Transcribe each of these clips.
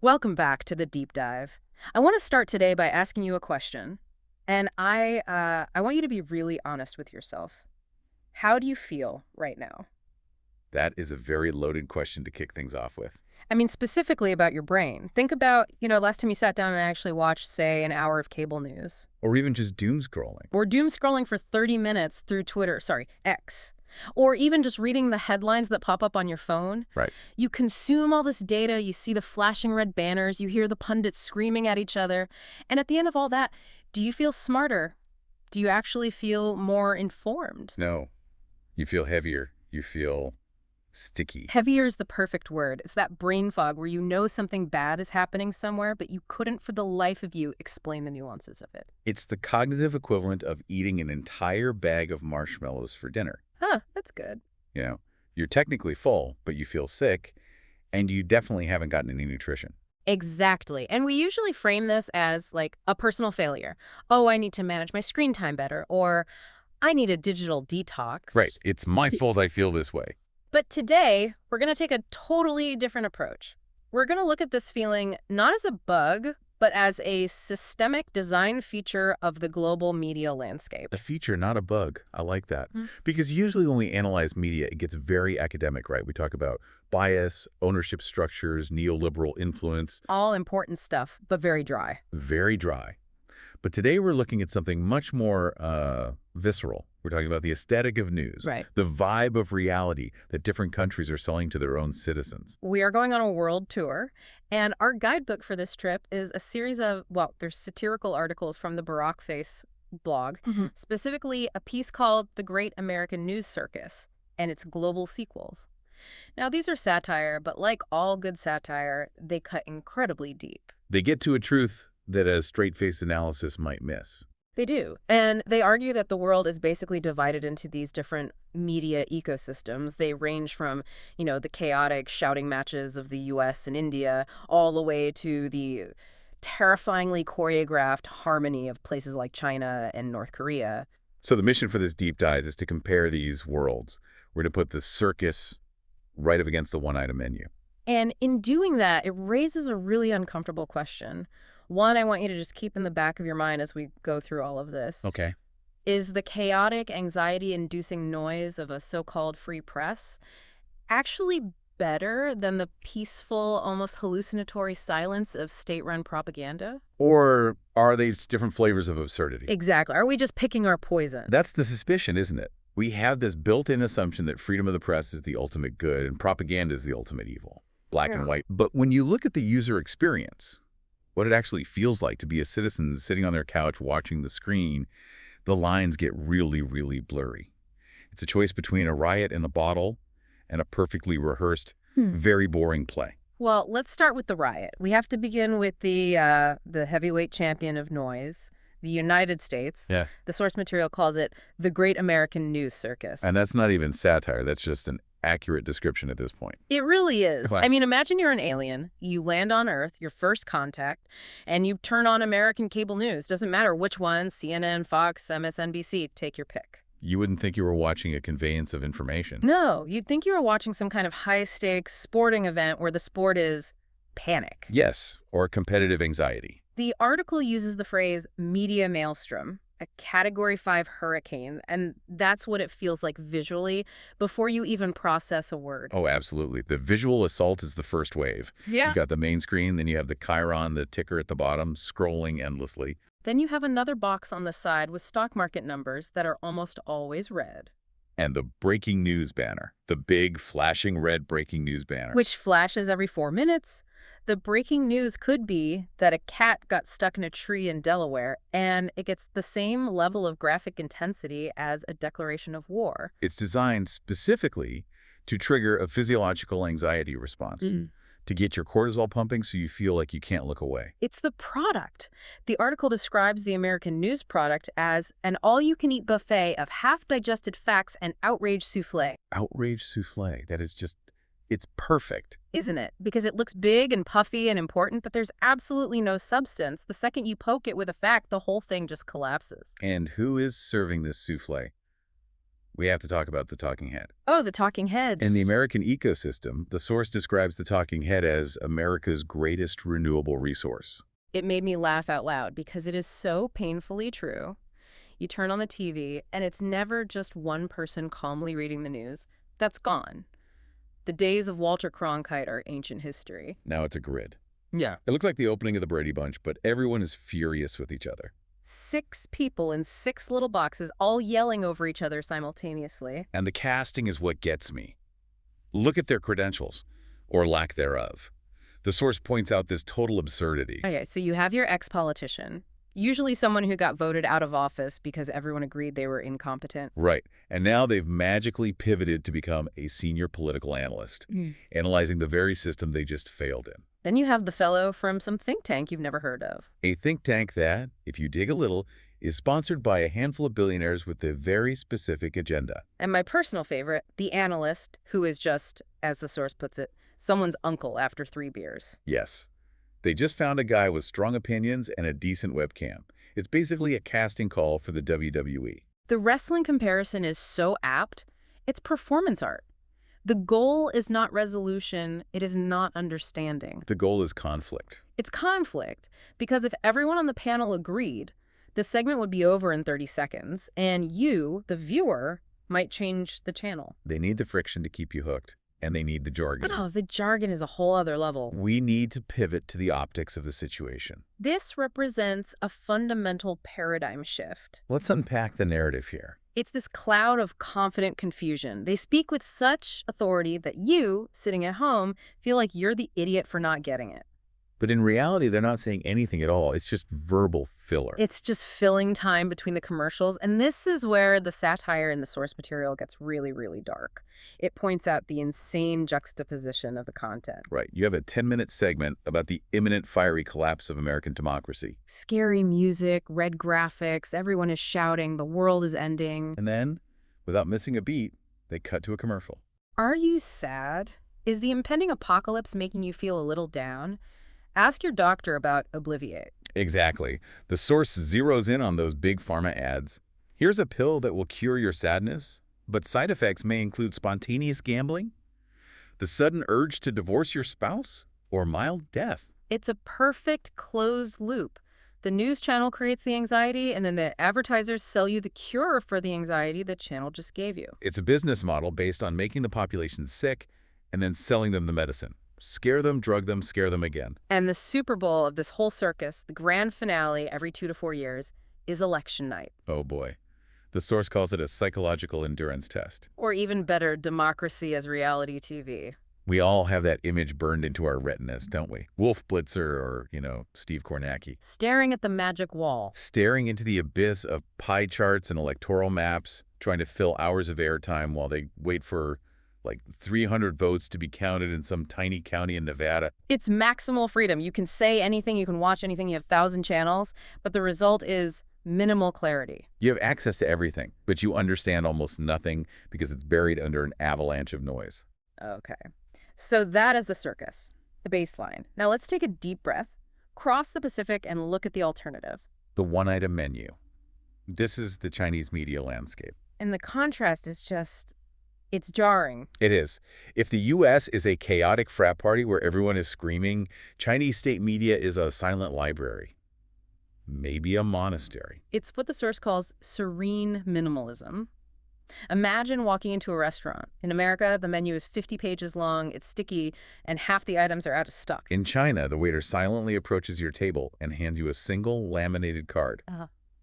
Welcome back to the deep dive. I want to start today by asking you a question, and I want you to be really honest with yourself. How do you feel right now? That is a very loaded question to kick things off with. I mean, specifically about your brain. Think about, last time you sat down and actually watched, say, an hour of cable news. Or even just doom scrolling. Or doom scrolling for 30 minutes through X. Or even just reading the headlines that pop up on your phone. Right. You consume all this data, you see the flashing red banners, you hear the pundits screaming at each other. And at the end of all that, do you feel smarter? Do you actually feel more informed? No. You feel heavier. You feel sticky. Heavier is the perfect word. It's that brain fog where you know something bad is happening somewhere, but you couldn't for the life of you explain the nuances of it. It's the cognitive equivalent of eating an entire bag of marshmallows for dinner. Huh, that's good. You're technically full, but you feel sick, and you definitely haven't gotten any nutrition. Exactly. And we usually frame this as like a personal failure. Oh, I need to manage my screen time better, or I need a digital detox. Right. It's my fault I feel this way. But today, we're going to take a totally different approach. We're going to look at this feeling not as a bug, but as a systemic design feature of the global media landscape. A feature, not a bug. I like that. Because usually when we analyze media, it gets very academic, right? We talk about bias, ownership structures, neoliberal influence. All important stuff, but very dry. Very dry. But today we're looking at something much more visceral. We're talking about the aesthetic of news, Right. The vibe of reality that different countries are selling to their own citizens. We are going on a world tour, and our guidebook for this trip is a series of, there's satirical articles from the Barack Face blog, specifically a piece called The Great American News Circus and its global sequels. Now, these are satire, but like all good satire, they cut incredibly deep. They get to a truth that a straight-faced analysis might miss. They do. And they argue that the world is basically divided into these different media ecosystems. They range from, the chaotic shouting matches of the US and India all the way to the terrifyingly choreographed harmony of places like China and North Korea. So the mission for this deep dive is to compare these worlds. We're to put the circus right up against the one-item menu. And in doing that, it raises a really uncomfortable question. One, I want you to just keep in the back of your mind as we go through all of this. Okay. Is the chaotic, anxiety-inducing noise of a so-called free press actually better than the peaceful, almost hallucinatory silence of state-run propaganda? Or are they different flavors of absurdity? Exactly. Are we just picking our poison? That's the suspicion, isn't it? We have this built-in assumption that freedom of the press is the ultimate good and propaganda is the ultimate evil. Black and white. But when you look at the user experience, what it actually feels like to be a citizen sitting on their couch watching the screen, the lines get really, really blurry. It's a choice between a riot in a bottle and a perfectly rehearsed, very boring play. Well, let's start with the riot. We have to begin with the heavyweight champion of noise, the United States. Yeah. The source material calls it the Great American News Circus. And that's not even satire. That's just an accurate description at this point. It really is. Why? I mean, imagine you're an alien, you land on Earth, your first contact, and you turn on American cable news. Doesn't matter which one, CNN, Fox, MSNBC, take your pick. You wouldn't think you were watching a conveyance of information. No, you'd think you were watching some kind of high-stakes sporting event where the sport is panic. Yes, or competitive anxiety. The article uses the phrase media maelstrom, a Category 5 hurricane, and that's what it feels like visually before you even process a word. Oh, absolutely. The visual assault is the first wave. Yeah. You got the main screen, then you have the chyron, the ticker at the bottom, scrolling endlessly. Then you have another box on the side with stock market numbers that are almost always red. And the breaking news banner, the big flashing red breaking news banner. Which flashes every 4 minutes. The breaking news could be that a cat got stuck in a tree in Delaware, and it gets the same level of graphic intensity as a declaration of war. It's designed specifically to trigger a physiological anxiety response, to get your cortisol pumping so you feel like you can't look away. It's the product. The article describes the American news product as an all-you-can-eat buffet of half-digested facts and outrage souffle. Outrage souffle. That is just, it's perfect. Isn't it? Because it looks big and puffy and important, but there's absolutely no substance. The second you poke it with a fact, the whole thing just collapses. And who is serving this souffle? We have to talk about the talking head. Oh, the talking heads. In the American ecosystem, the source describes the talking head as America's greatest renewable resource. It made me laugh out loud because it is so painfully true. You turn on the TV, and it's never just one person calmly reading the news. That's gone. The days of Walter Cronkite are ancient history. Now it's a grid. Yeah. It looks like the opening of the Brady Bunch, but everyone is furious with each other. 6 people in 6 little boxes, all yelling over each other simultaneously. And the casting is what gets me. Look at their credentials, or lack thereof. The source points out this total absurdity. Okay, so you have your ex-politician, usually someone who got voted out of office because everyone agreed they were incompetent. Right. And now they've magically pivoted to become a senior political analyst, analyzing the very system they just failed in. Then you have the fellow from some think tank you've never heard of. A think tank that, if you dig a little, is sponsored by a handful of billionaires with a very specific agenda. And my personal favorite, the analyst, who is just, as the source puts it, someone's uncle after 3 beers. Yes. They just found a guy with strong opinions and a decent webcam. It's basically a casting call for the WWE. The wrestling comparison is so apt. It's performance art. The goal is not resolution. It is not understanding. The goal is conflict. It's conflict, because if everyone on the panel agreed, the segment would be over in 30 seconds, and you, the viewer, might change the channel. They need the friction to keep you hooked, and they need the jargon. But the jargon is a whole other level. We need to pivot to the optics of the situation. This represents a fundamental paradigm shift. Let's unpack the narrative here. It's this cloud of confident confusion. They speak with such authority that you, sitting at home, feel like you're the idiot for not getting it. But in reality, they're not saying anything at all. It's just verbal filler. It's just filling time between the commercials, and this is where the satire in the source material gets really, really dark. It points out the insane juxtaposition of the content. Right. You have a 10-minute segment about the imminent fiery collapse of American democracy. Scary music, red graphics, everyone is shouting, the world is ending. And then, without missing a beat, they cut to a commercial. Are you sad? Is the impending apocalypse making you feel a little down? Ask your doctor about Obliviate. Exactly. The source zeroes in on those big pharma ads. Here's a pill that will cure your sadness, but side effects may include spontaneous gambling, the sudden urge to divorce your spouse, or mild death. It's a perfect closed loop. The news channel creates the anxiety, and then the advertisers sell you the cure for the anxiety the channel just gave you. It's a business model based on making the population sick and then selling them the medicine. Scare them, drug them, scare them again. And the Super Bowl of this whole circus, the grand finale every 2 to 4 years, is election night. Oh boy. The source calls it a psychological endurance test. Or even better, democracy as reality TV. We all have that image burned into our retinas, don't we? Wolf Blitzer or, Steve Kornacki. Staring at the magic wall. Staring into the abyss of pie charts and electoral maps, trying to fill hours of airtime while they wait for 300 votes to be counted in some tiny county in Nevada. It's maximal freedom. You can say anything, you can watch anything, you have 1,000 channels, but the result is minimal clarity. You have access to everything, but you understand almost nothing because it's buried under an avalanche of noise. Okay. So that is the circus, the baseline. Now let's take a deep breath, cross the Pacific, and look at the alternative. The one-item menu. This is the Chinese media landscape. And the contrast is just... it's jarring. It is. If the U.S. is a chaotic frat party where everyone is screaming, Chinese state media is a silent library. Maybe a monastery. It's what the source calls serene minimalism. Imagine walking into a restaurant. In America, the menu is 50 pages long, it's sticky, and half the items are out of stock. In China, the waiter silently approaches your table and hands you a single laminated card.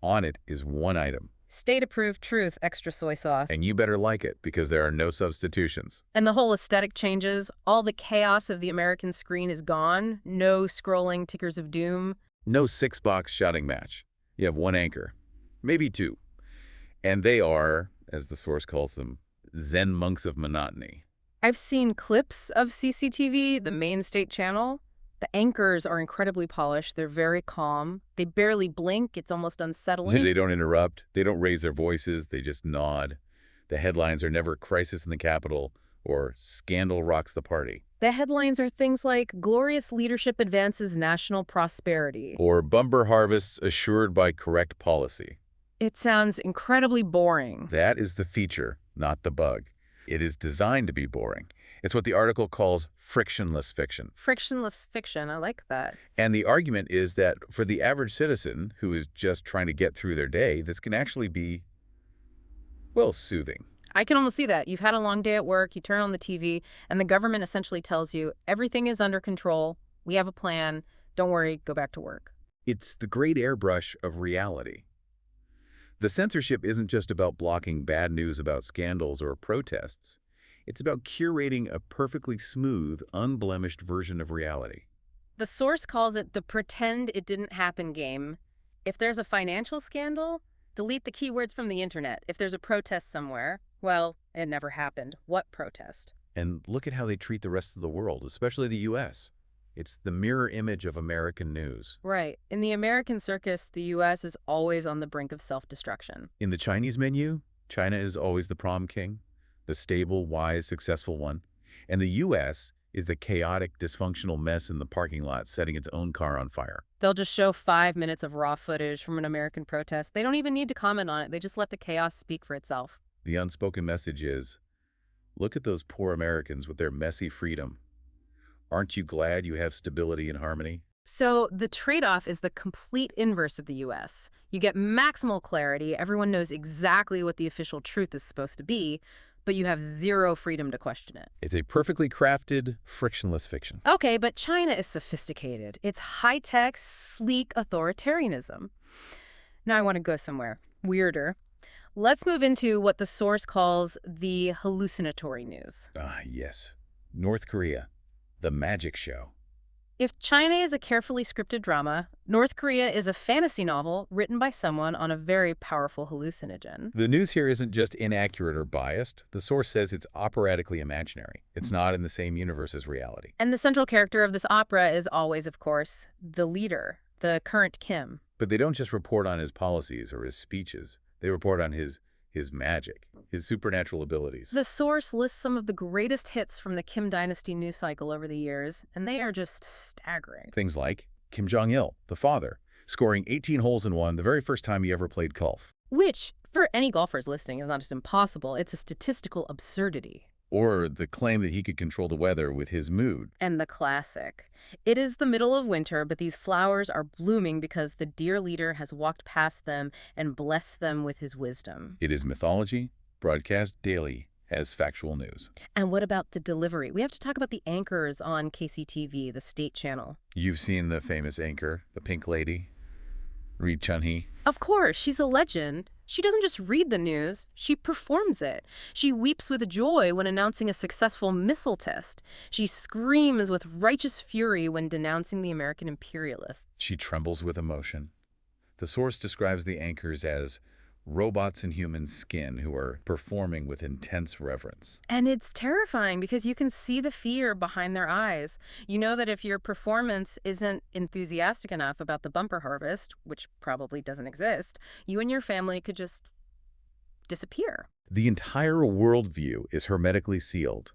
On it is one item. State-approved truth, extra soy sauce. And you better like it, because there are no substitutions. And the whole aesthetic changes. All the chaos of the American screen is gone. No scrolling tickers of doom. No 6-box shouting match. You have one anchor. Maybe 2. And they are, as the source calls them, Zen monks of monotony. I've seen clips of CCTV, the main state channel. The anchors are incredibly polished. They're very calm. They barely blink. It's almost unsettling. They don't interrupt. They don't raise their voices. They just nod. The headlines are never crisis in the Capitol or scandal rocks the party. The headlines are things like glorious leadership advances national prosperity. Or bumper harvests assured by correct policy. It sounds incredibly boring. That is the feature. not the bug. It is designed to be boring. It's what the article calls frictionless fiction. Frictionless fiction, I like that. And the argument is that for the average citizen who is just trying to get through their day, this can actually be, well, soothing. I can almost see that. You've had a long day at work, you turn on the TV, and the government essentially tells you everything is under control, we have a plan, don't worry, go back to work. It's the great airbrush of reality. The censorship isn't just about blocking bad news about scandals or protests. It's about curating a perfectly smooth, unblemished version of reality. The source calls it the pretend it didn't happen game. If there's a financial scandal, delete the keywords from the internet. If there's a protest somewhere, well, it never happened. What protest? And look at how they treat the rest of the world, especially the U.S. It's the mirror image of American news. Right. In the American circus, the U.S. is always on the brink of self-destruction. In the Chinese menu, China is always the prom king, the stable, wise, successful one. And the U.S. is the chaotic, dysfunctional mess in the parking lot setting its own car on fire. They'll just show 5 minutes of raw footage from an American protest. They don't even need to comment on it. They just let the chaos speak for itself. The unspoken message is, look at those poor Americans with their messy freedom. Aren't you glad you have stability and harmony? So the trade-off is the complete inverse of the U.S. You get maximal clarity. Everyone knows exactly what the official truth is supposed to be, but you have zero freedom to question it. It's a perfectly crafted, frictionless fiction. Okay, but China is sophisticated. It's high-tech, sleek authoritarianism. Now I want to go somewhere weirder. Let's move into what the source calls the hallucinatory news. Ah, yes. North Korea. The magic show. If China is a carefully scripted drama, North Korea is a fantasy novel written by someone on a very powerful hallucinogen. The news here isn't just inaccurate or biased. The source says it's operatically imaginary. It's not in the same universe as reality. And the central character of this opera is always, of course, the leader, the current Kim. But they don't just report on his policies or his speeches. They report on his magic, his supernatural abilities. The source lists some of the greatest hits from the Kim dynasty news cycle over the years, and they are just staggering. Things like Kim Jong-il, the father, scoring 18 holes in one the very first time he ever played golf. Which, for any golfers listening, is not just impossible, it's a statistical absurdity. Or the claim that he could control the weather with his mood. And the classic. It is the middle of winter, but these flowers are blooming because the dear leader has walked past them and blessed them with his wisdom. It is mythology, broadcast daily as factual news. And what about the delivery? We have to talk about the anchors on KCTV, the state channel. You've seen the famous anchor, the pink lady, Ri Chun-hee. Of course, she's a legend. She doesn't just read the news, she performs it. She weeps with joy when announcing a successful missile test. She screams with righteous fury when denouncing the American imperialists. She trembles with emotion. The source describes the anchors as robots in human skin who are performing with intense reverence. And it's terrifying because you can see the fear behind their eyes. You know that if your performance isn't enthusiastic enough about the bumper harvest, which probably doesn't exist, you and your family could just disappear. The entire worldview is hermetically sealed.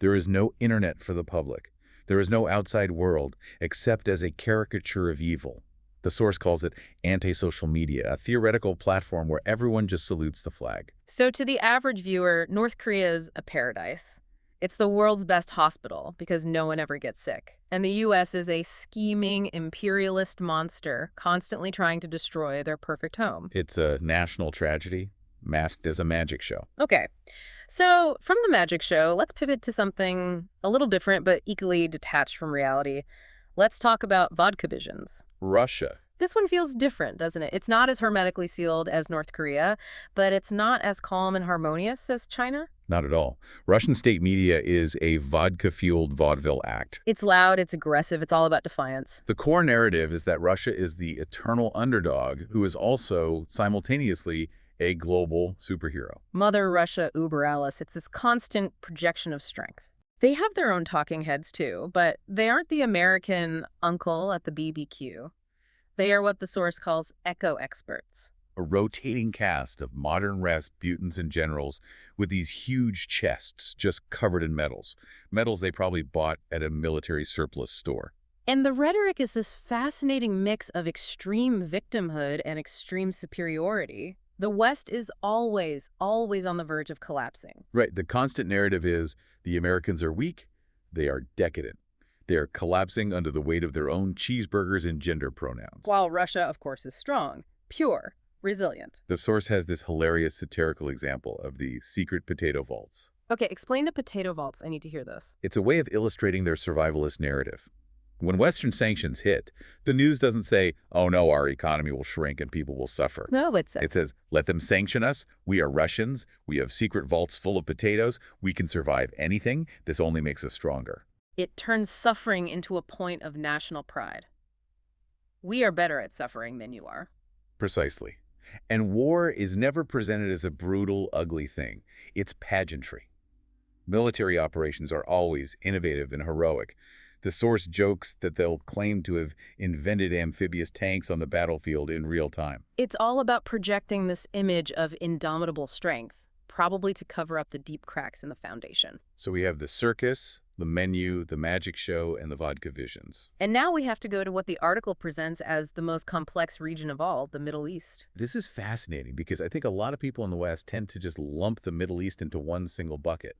There is no internet for the public. There is no outside world except as a caricature of evil. The source calls it anti-social media, a theoretical platform where everyone just salutes the flag. So to the average viewer, North Korea is a paradise. It's the world's best hospital because no one ever gets sick. And the U.S. is a scheming imperialist monster constantly trying to destroy their perfect home. It's a national tragedy masked as a magic show. Okay. So from the magic show, let's pivot to something a little different but equally detached from reality. Let's talk about vodka visions. Russia. This one feels different, doesn't it? It's not as hermetically sealed as North Korea, but it's not as calm and harmonious as China. Not at all. Russian state media is a vodka-fueled vaudeville act. It's loud, it's aggressive, it's all about defiance. The core narrative is that Russia is the eternal underdog who is also simultaneously a global superhero. Mother Russia, uber alles. It's this constant projection of strength. They have their own talking heads too, but they aren't the American uncle at the BBQ. They are what the source calls echo experts. A rotating cast of modern Rasputins and generals with these huge chests just covered in medals. Medals they probably bought at a military surplus store. And the rhetoric is this fascinating mix of extreme victimhood and extreme superiority. The West is always, always on the verge of collapsing. Right. The constant narrative is the Americans are weak, they are decadent. They are collapsing under the weight of their own cheeseburgers and gender pronouns. While Russia, of course, is strong, pure, resilient. The source has this hilarious satirical example of the secret potato vaults. Okay, explain the potato vaults. I need to hear this. It's a way of illustrating their survivalist narrative. When Western sanctions hit, the news doesn't say, oh no, our economy will shrink and people will suffer. No, it It says, let them sanction us. We are Russians. We have secret vaults full of potatoes. We can survive anything. This only makes us stronger. it turns suffering into a point of national pride. We are better at suffering than you are. Precisely. And war is never presented as a brutal, ugly thing. It's pageantry. Military operations are always innovative and heroic. The source jokes that they'll claim to have invented amphibious tanks on the battlefield in real time. It's all about projecting this image of indomitable strength, probably to cover up the deep cracks in the foundation. So we have the circus, the menu, the magic show, and the vodka visions. And now we have to go to what the article presents as the most complex region of all, the Middle East. This is fascinating because I think a lot of people in the West tend to just lump the Middle East into one single bucket.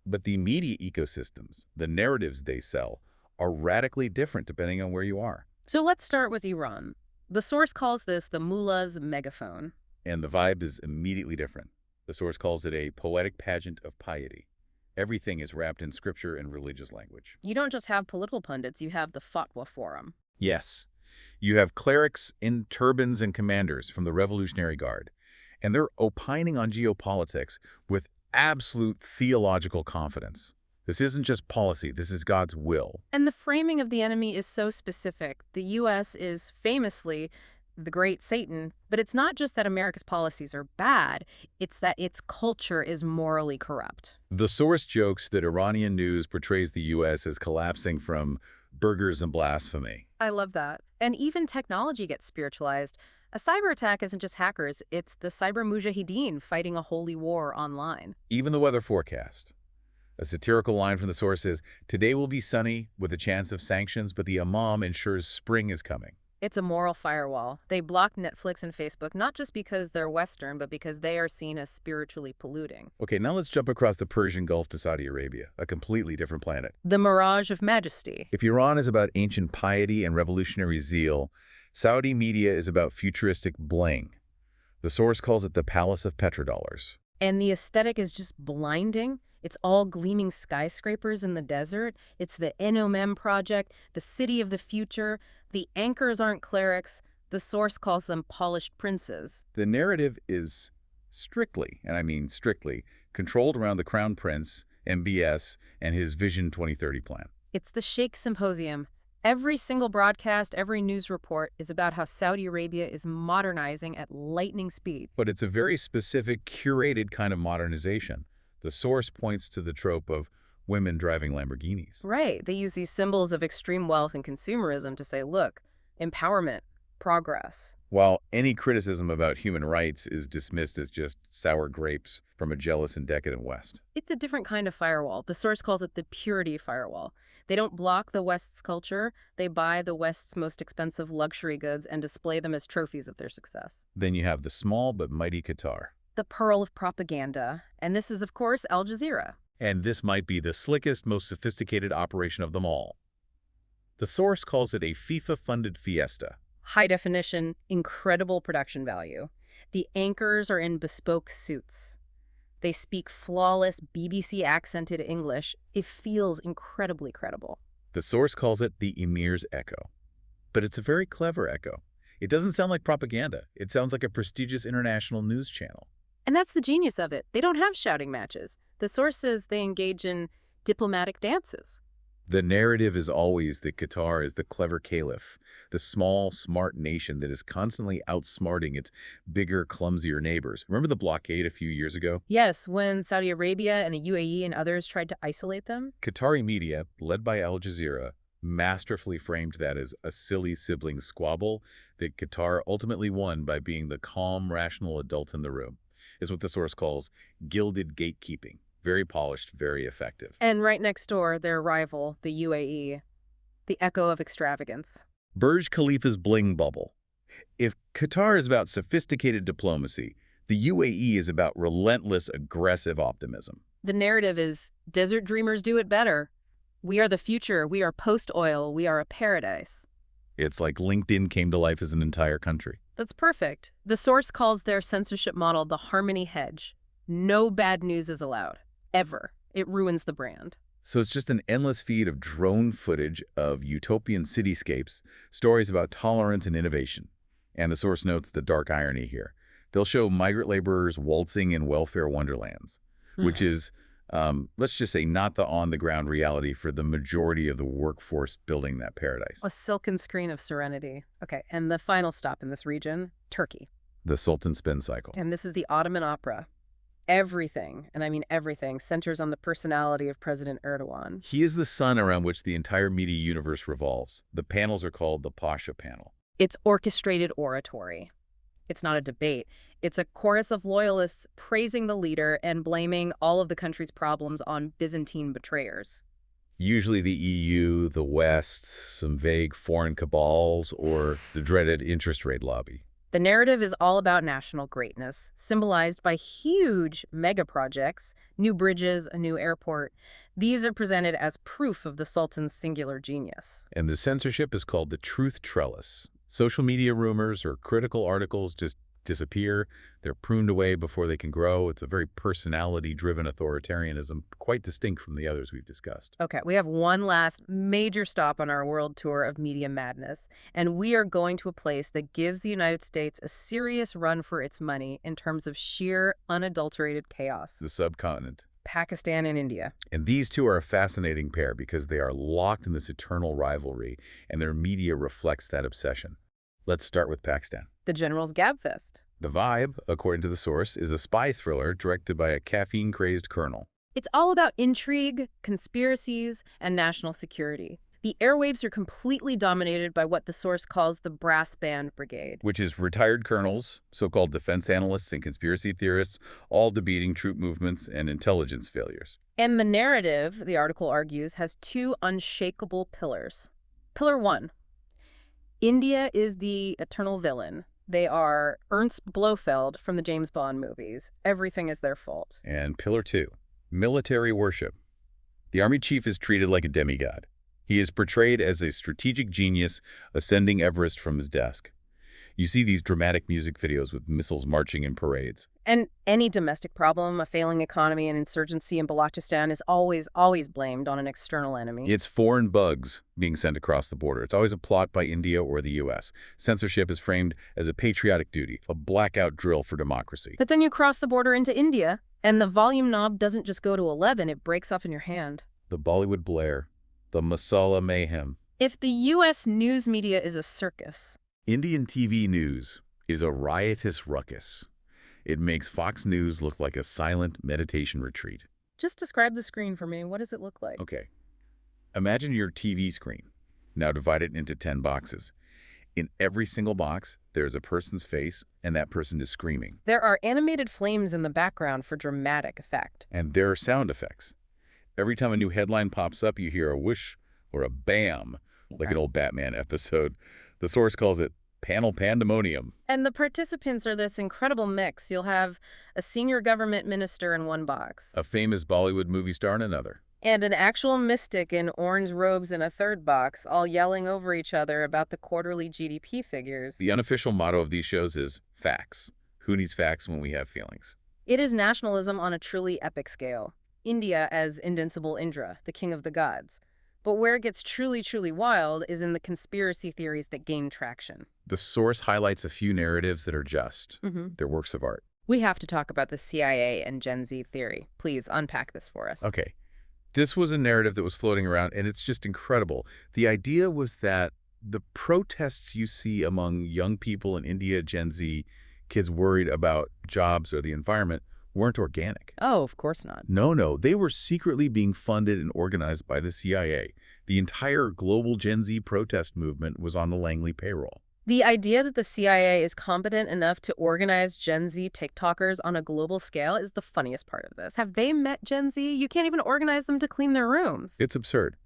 But the media ecosystems, the narratives they sell, are radically different depending on where you are. So let's start with Iran. The source calls this the mullah's megaphone. And the vibe is immediately different. The source calls it a poetic pageant of piety. Everything is wrapped in scripture and religious language. You don't just have political pundits, you have the fatwa forum. Yes. You have clerics in turbans and commanders from the Revolutionary Guard, and they're opining on geopolitics with absolute theological confidence. This isn't just policy, this is God's will. And the framing of the enemy is so specific. The U.S. is famously the great Satan, but it's not just that America's policies are bad, it's that its culture is morally corrupt. The source jokes that Iranian news portrays the U.S. as collapsing from burgers and blasphemy. I love that. And even technology gets spiritualized. A cyber attack isn't just hackers, it's the cyber mujahideen fighting a holy war online. Even the weather forecast. A satirical line from the source is, today will be sunny with a chance of sanctions, but the imam ensures spring is coming. It's a moral firewall. They block Netflix and Facebook not just because they're Western, but because they are seen as spiritually polluting. Okay, now let's jump across the Persian Gulf to Saudi Arabia, a completely different planet. The mirage of majesty. If Iran is about ancient piety and revolutionary zeal, Saudi media is about futuristic bling. The source calls it the palace of petrodollars. And the aesthetic is just blinding. It's all gleaming skyscrapers in the desert. It's the NOMM project, the city of the future. The anchors aren't clerics. The source calls them polished princes. The narrative is strictly, and I mean strictly, controlled around the Crown Prince, MBS, and his Vision 2030 plan. It's the Sheikh Symposium. Every single broadcast, every news report is about how Saudi Arabia is modernizing at lightning speed. But it's a very specific, curated kind of modernization. The source points to the trope of women driving Lamborghinis. Right. They use these symbols of extreme wealth and consumerism to say, look, empowerment, progress. While any criticism about human rights is dismissed as just sour grapes from a jealous and decadent West. It's a different kind of firewall. The source calls it the purity firewall. They don't block the West's culture. They buy the West's most expensive luxury goods and display them as trophies of their success. Then you have the small but mighty Qatar. The pearl of propaganda. And this is, of course, Al Jazeera. And this might be the slickest, most sophisticated operation of them all. The source calls it a FIFA-funded fiesta. High definition, incredible production value. The anchors are in bespoke suits. They speak flawless BBC-accented English. It feels incredibly credible. The source calls it the Emir's Echo. But it's a very clever echo. It doesn't sound like propaganda. It sounds like a prestigious international news channel. And that's the genius of it. They don't have shouting matches. The source says they engage in diplomatic dances. The narrative is always that Qatar is the clever caliph, the small, smart nation that is constantly outsmarting its bigger, clumsier neighbors. Remember the blockade a few years ago? Yes, when Saudi Arabia and the UAE and others tried to isolate them. Qatari media, led by Al Jazeera, masterfully framed that as a silly sibling squabble that Qatar ultimately won by being the calm, rational adult in the room. Is what the source calls gilded gatekeeping. Very polished, very effective. And right next door, their rival, the UAE, the echo of extravagance. Burj Khalifa's bling bubble. If Qatar is about sophisticated diplomacy, The UAE is about relentless, aggressive optimism. The narrative is, desert dreamers do it better. We are the future. We are post-oil. We are a paradise. It's like LinkedIn came to life as an entire country. That's perfect. The source calls their censorship model the harmony hedge. No bad news is allowed. Ever. It ruins the brand. So it's just an endless feed of drone footage of utopian cityscapes, stories about tolerance and innovation. And the source notes the dark irony here. They'll show migrant laborers waltzing in welfare wonderlands, which is, let's just say, not the on-the-ground reality for the majority of the workforce building that paradise. A silken screen of serenity. Okay, and the final stop in this region, Turkey. The Sultan spin cycle. And this is the Ottoman opera. Everything, and I mean everything, centers on the personality of President Erdogan. He is the sun around which the entire media universe revolves. The panels are called the Pasha panel. It's orchestrated oratory. It's not a debate. It's a chorus of loyalists praising the leader and blaming all of the country's problems on Byzantine betrayers. Usually the EU, the West, some vague foreign cabals, or the dreaded interest rate lobby. The narrative is all about national greatness, symbolized by huge mega projects, new bridges, a new airport. These are presented as proof of the Sultan's singular genius. And the censorship is called the truth trellis. Social media rumors or critical articles just disappear. They're pruned away before they can grow. It's a very personality-driven authoritarianism, quite distinct from the others we've discussed. Okay, we have one last major stop on our world tour of media madness, and we are going to a place that gives the United States a serious run for its money in terms of sheer, unadulterated chaos. The subcontinent. Pakistan and India. And these two are a fascinating pair because they are locked in this eternal rivalry, and their media reflects that obsession. Let's start with Pakistan. The General's Gabfest. The vibe, according to the source, is a spy thriller directed by a caffeine-crazed colonel. It's all about intrigue, conspiracies, and national security. The airwaves are completely dominated by what the source calls the brass band brigade. Which is retired colonels, so-called defense analysts and conspiracy theorists, all debating troop movements and intelligence failures. And the narrative, the article argues, has two unshakable pillars. Pillar 1. India is the eternal villain. They are Ernst Blofeld from the James Bond movies. Everything is their fault. And Pillar 2. Military worship. The army chief is treated like a demigod. He is portrayed as a strategic genius ascending Everest from his desk. You see these dramatic music videos with missiles marching in parades. And any domestic problem, a failing economy, and insurgency in Balochistan is always blamed on an external enemy. It's foreign bugs being sent across the border. It's always a plot by India or the U.S. Censorship is framed as a patriotic duty, a blackout drill for democracy. But then you cross the border into India, and the volume knob doesn't just go to 11, it breaks off in your hand. The Bollywood blare. The masala mayhem. If the U.S. news media is a circus, Indian TV news is a riotous ruckus. It makes Fox News look like a silent meditation retreat. just describe the screen for me. What does it look like? Okay. Imagine your TV screen. Now divide it into 10 boxes. In every single box, there's a person's face, and that person is screaming. There are animated flames in the background for dramatic effect. And there are sound effects. Every time a new headline pops up, you hear a whoosh or a bam, like an old Batman episode. The source calls it panel pandemonium. And the participants are this incredible mix. You'll have a senior government minister in one box, A famous Bollywood movie star in another. and an actual mystic in orange robes in a third box, all yelling over each other about the quarterly GDP figures. The unofficial motto of these shows is facts. Who needs facts when we have feelings? It is nationalism on a truly epic scale. India as invincible Indra, the king of the gods. But where it gets truly, truly wild is in the conspiracy theories that gain traction. The source highlights a few narratives that are just. They're works of art. We have to talk about the CIA and Gen Z theory. Please unpack this for us. Okay. This was a narrative that was floating around, and it's just incredible. The idea was that the protests you see among young people in India, Gen Z, kids worried about jobs or the environment, weren't organic. Oh, of course not. No. They were secretly being funded and organized by the CIA. The entire global Gen Z protest movement was on the Langley payroll. The idea that the CIA is competent enough to organize Gen Z TikTokers on a global scale is the funniest part of this. Have they met Gen Z? You can't even organize them to clean their rooms. It's absurd.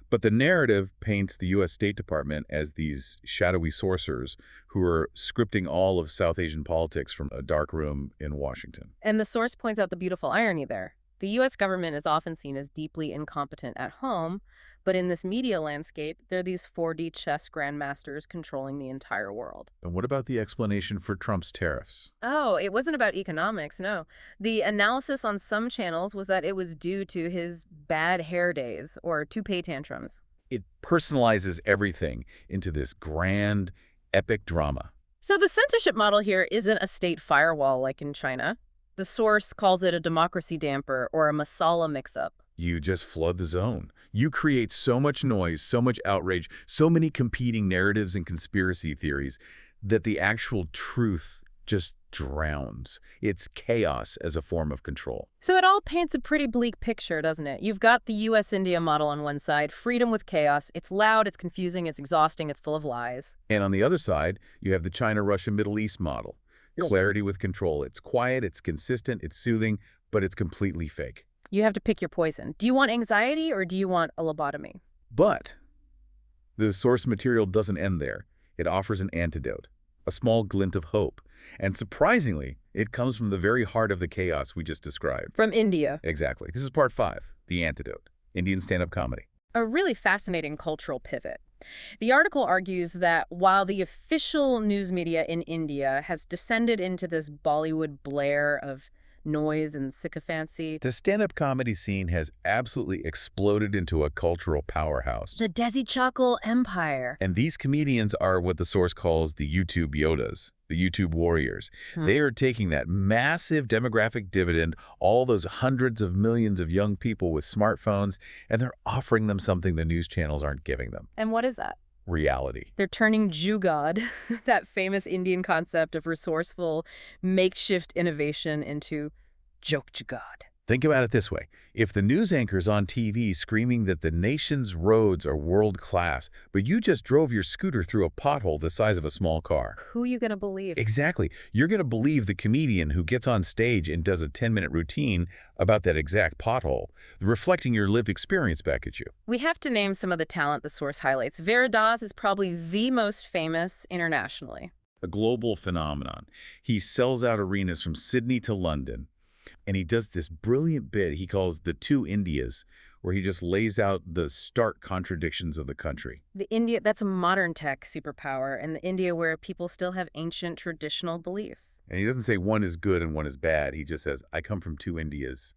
But the narrative paints the U.S. State Department as these shadowy sorcerers who are scripting all of South Asian politics from a dark room in Washington. And the source points out the beautiful irony there. The U.S. government is often seen as deeply incompetent at home, but in this media landscape, there are these 4D chess grandmasters controlling the entire world. And what about the explanation for Trump's tariffs? Oh, it wasn't about economics, no. The analysis on some channels was that it was due to his bad hair days or toupee tantrums. It personalizes everything into this grand, epic drama. So the censorship model here isn't a state firewall like in China. The source calls it a democracy damper or a masala mix-up. You just flood the zone. You create so much noise, so much outrage, so many competing narratives and conspiracy theories that the actual truth just drowns. It's chaos as a form of control. So it all paints a pretty bleak picture, doesn't it? You've got the US-India model on one side, freedom with chaos. It's loud, it's confusing, it's exhausting, it's full of lies. And on the other side, you have the China-Russia-Middle East model. Clarity with control. It's quiet, it's consistent, it's soothing, but it's completely fake. You have to pick your poison. Do you want anxiety or do you want a lobotomy? But the source material doesn't end there. It offers an antidote, a small glint of hope. And surprisingly, it comes from the very heart of the chaos we just described. From India. Exactly. This is part 5, the antidote, Indian stand-up comedy. A really fascinating cultural pivot. The article argues that while the official news media in India has descended into this Bollywood blare of noise and sycophancy, the stand-up comedy scene has absolutely exploded into a cultural powerhouse. The Desi Chakkal empire. And these comedians are what the source calls the YouTube Yodas, the YouTube warriors. They are taking that massive demographic dividend, all those hundreds of millions of young people with smartphones, and they're offering them something the news channels aren't giving them. And what is that? Reality. They're turning Jugad, that famous Indian concept of resourceful, makeshift innovation, into joke Jugad. Think about it this way. If the news anchor's on TV screaming that the nation's roads are world-class, but you just drove your scooter through a pothole the size of a small car. Who are you going to believe? Exactly. You're going to believe the comedian who gets on stage and does a 10-minute routine about that exact pothole, reflecting your lived experience back at you. We have to name some of the talent the source highlights. Veeradas is probably the most famous internationally. A global phenomenon. He sells out arenas from Sydney to London. And he does this brilliant bit he calls the two Indias, where he just lays out the stark contradictions of the country. The India, that's a modern tech superpower, and the India where people still have ancient traditional beliefs. And he doesn't say one is good and one is bad. He just says, I come from two Indias.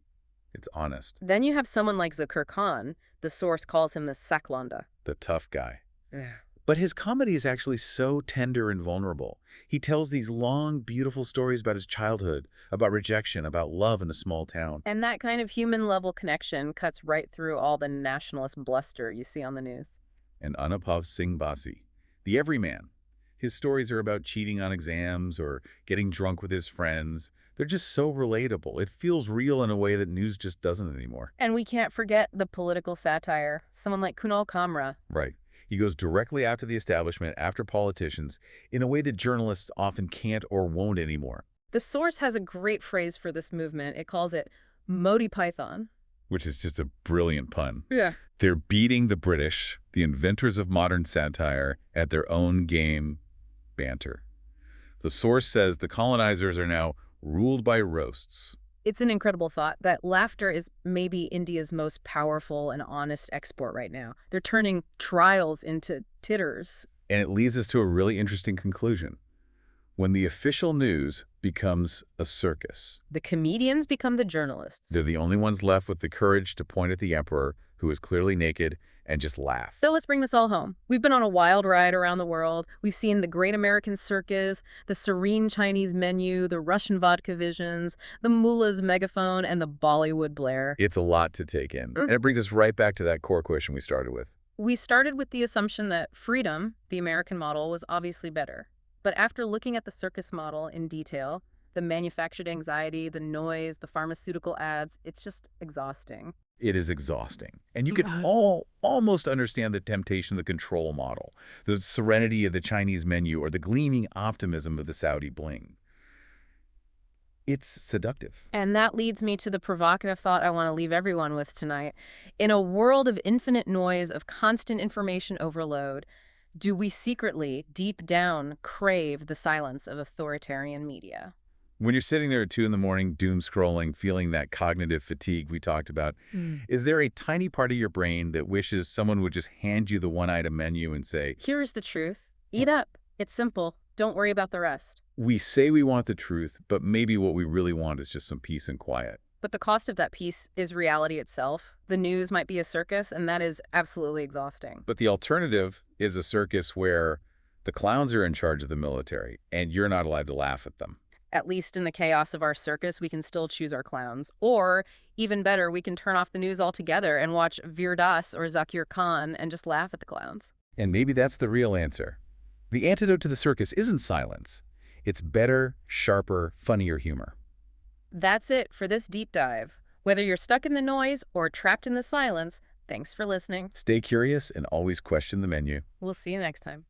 It's honest. Then you have someone like Zakir Khan. The source calls him the Saklanda. The tough guy. Yeah. But his comedy is actually so tender and vulnerable. He tells these long, beautiful stories about his childhood, about rejection, about love in a small town. And that kind of human-level connection cuts right through all the nationalist bluster you see on the news. And Anubhav Singh Basi, the everyman. His stories are about cheating on exams or getting drunk with his friends. They're just so relatable. It feels real in a way that news just doesn't anymore. And we can't forget the political satire. Someone like Kunal Kamra. Right. He goes directly after the establishment, after politicians, in a way that journalists often can't or won't anymore. The source has a great phrase for this movement. It calls it Modi Python. Which is just a brilliant pun. Yeah. They're beating the British, the inventors of modern satire, at their own game banter. The source says the colonizers are now ruled by roasts. It's an incredible thought that laughter is maybe India's most powerful and honest export right now. They're turning trials into titters. And it leads us to a really interesting conclusion. When the official news becomes a circus, The comedians become the journalists. they're the only ones left with the courage to point at the emperor, who is clearly naked, and just laugh. So let's bring this all home. We've been on a wild ride around the world. We've seen the Great American Circus, the serene Chinese menu, the Russian vodka visions, the mullah's megaphone, and the Bollywood blare. It's a lot to take in. And it brings us right back to that core question we started with. We started with the assumption that freedom, the American model, was obviously better. But after looking at the circus model in detail, the manufactured anxiety, the noise, the pharmaceutical ads, it's just exhausting. It is exhausting. And you can almost understand the temptation of the control model, the serenity of the Chinese menu, or the gleaming optimism of the Saudi bling. It's seductive. And that leads me to the provocative thought I want to leave everyone with tonight. In a world of infinite noise, of constant information overload, do we secretly, deep down, crave the silence of authoritarian media? When you're sitting there at 2 in the morning, doom scrolling, feeling that cognitive fatigue we talked about, is there a tiny part of your brain that wishes someone would just hand you the one-item menu and say, Here's the truth. Eat up. It's simple. Don't worry about the rest. we say we want the truth, but maybe what we really want is just some peace and quiet? But the cost of that peace is reality itself. The news might be a circus, and that is absolutely exhausting. But the alternative is a circus where the clowns are in charge of the military, and you're not allowed to laugh at them. At least in the chaos of our circus, we can still choose our clowns. Or, even better, we can turn off the news altogether and watch Veer Das or Zakir Khan and just laugh at the clowns. And maybe that's the real answer. The antidote to the circus isn't silence. It's better, sharper, funnier humor. That's it for this deep dive. Whether you're stuck in the noise or trapped in the silence, thanks for listening. Stay curious and always question the menu. We'll see you next time.